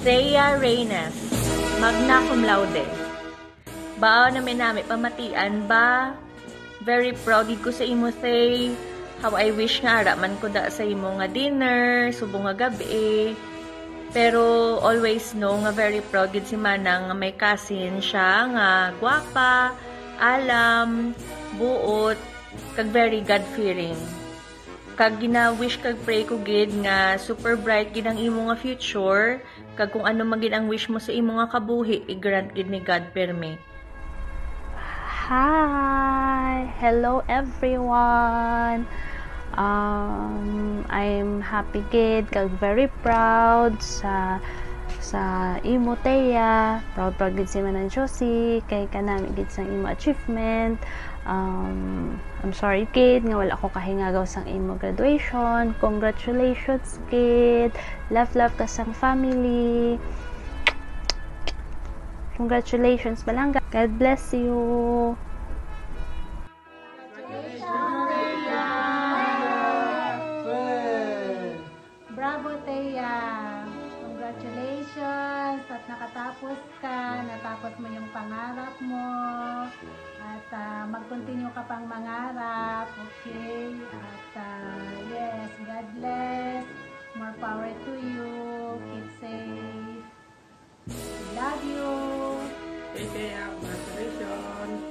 Thea Reynes, magna cum laude. Bao na may nami pamatian ba? Very proud ko sa imo, Thay. How I wish nga araman ko da sa imo nga dinner, subong nga gabi. Pero always know nga very proud gid si Manang nga may cousin siya nga gwapa, alam, buot, kag very God-fearing. Kag gina-wish kag pray ko gid nga super bright gid ang imo nga future, kag kung ano man gid ang wish mo sa imo nga kabuhi, i-grant gid ni God perme. Hi! Hello everyone! I'm happy kid, kag very proud sa imo Thea. Proud gid si Manang Josie kay kanami gid sang imo achievement. I'm sorry kid nga wala ko kahingagaw sang imo graduation. Congratulations kid. Love ka sang family. Congratulations Balanga. God bless you. Bravo Thea. Congratulations at nakatapos ka. Natapos mo yung pangarap mo. At mag-continue ka pang mangarap. Okay? At yes, God bless. More power to you. Keep safe. Love you. Hey Thea, congratulations.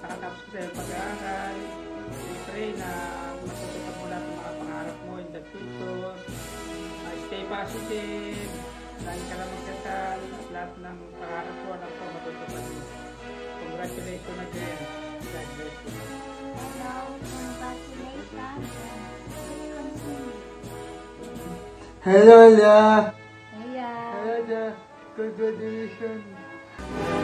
Sa katapos ko sa iyong pag-aaral. I pray na matutupad mo lahat ng mga pangarap mo in the future. Stay positive. Lagi ka lang magdasal. At lahat ng pangarap ko, alam ko, matutupad mo. Congratulations again. God bless you. Hello, congratulations. Hello, Thea. Thea. Hello, Thea. Congratulations.